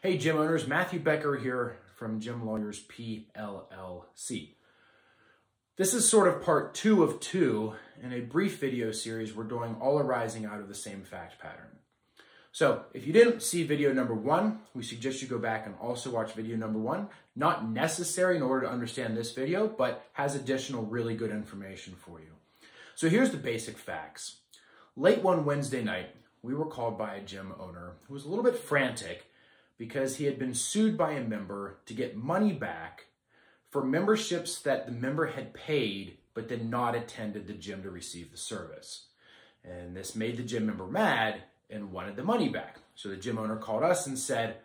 Hey gym owners, Matthew Becker here from Gym Lawyers PLLC. This is sort of part 2 of 2 in a brief video series we're doing all arising out of the same fact pattern. So if you didn't see video number 1, we suggest you go back and also watch video number 1. Not necessary in order to understand this video, but has additional really good information for you. So here's the basic facts. Late one Wednesday night, we were called by a gym owner who was a little bit frantic because he had been sued by a member to get money back for memberships that the member had paid but did not attended the gym to receive the service. And this made the gym member mad and wanted the money back. So the gym owner called us and said,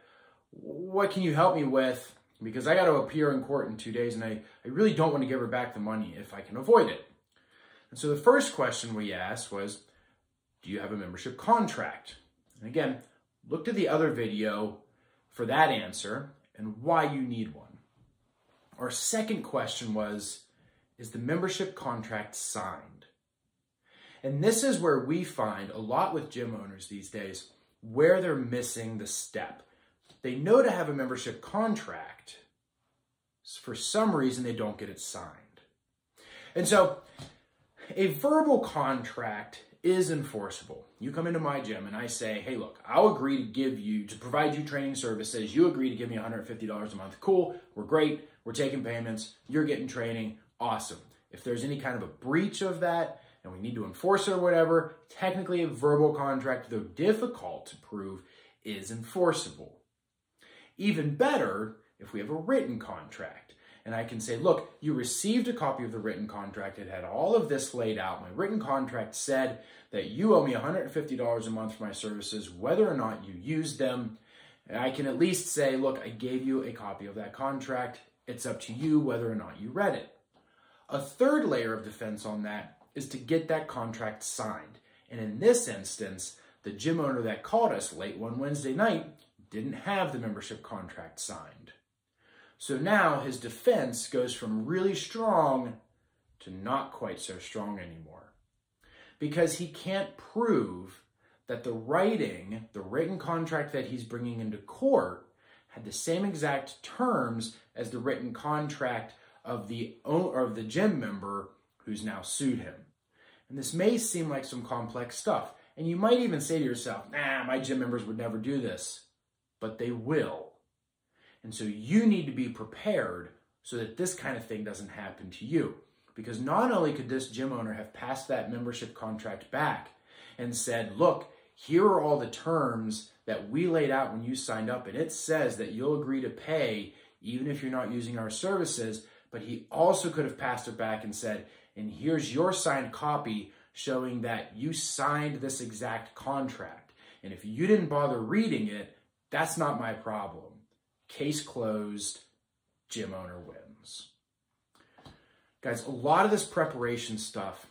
"What can you help me with? Because I got to appear in court in 2 days and I really don't want to give her back the money if I can avoid it." And so the first question we asked was, do you have a membership contract? And again, look to the other video for that answer and why you need one. Our second question was, is the membership contract signed? And this is where we find a lot with gym owners these days where they're missing the step. They know to have a membership contract. For some reason, they don't get it signed. And so a verbal contract is enforceable. You come into my gym and I say, hey, look, I'll agree to provide you training services. You agree to give me $150 a month. Cool, we're great. We're taking payments. You're getting training. Awesome. If there's any kind of a breach of that and we need to enforce it or whatever, technically a verbal contract, though difficult to prove, is enforceable. Even better if we have a written contract. And I can say, look, you received a copy of the written contract. It had all of this laid out. My written contract said that you owe me $150 a month for my services, whether or not you used them. And I can at least say, look, I gave you a copy of that contract. It's up to you whether or not you read it. A third layer of defense on that is to get that contract signed. And in this instance, the gym owner that called us late one Wednesday night didn't have the membership contract signed. So now his defense goes from really strong to not quite so strong anymore, because he can't prove that the written contract that he's bringing into court had the same exact terms as the written contract of the gym member who's now sued him. And this may seem like some complex stuff. And you might even say to yourself, nah, my gym members would never do this, but they will. And so you need to be prepared so that this kind of thing doesn't happen to you. Because not only could this gym owner have passed that membership contract back and said, look, here are all the terms that we laid out when you signed up, and it says that you'll agree to pay even if you're not using our services, but he also could have passed it back and said, and here's your signed copy showing that you signed this exact contract. And if you didn't bother reading it, that's not my problem. Case closed, gym owner wins. Guys, a lot of this preparation stuff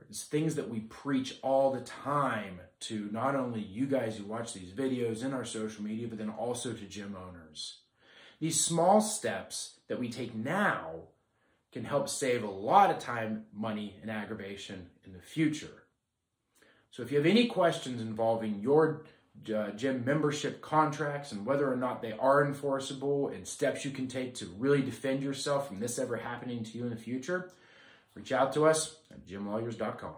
is things that we preach all the time to not only you guys who watch these videos in our social media, but then also to gym owners. These small steps that we take now can help save a lot of time, money, and aggravation in the future. So if you have any questions involving your gym membership contracts and whether or not they are enforceable and steps you can take to really defend yourself from this ever happening to you in the future, reach out to us at gymlawyers.com.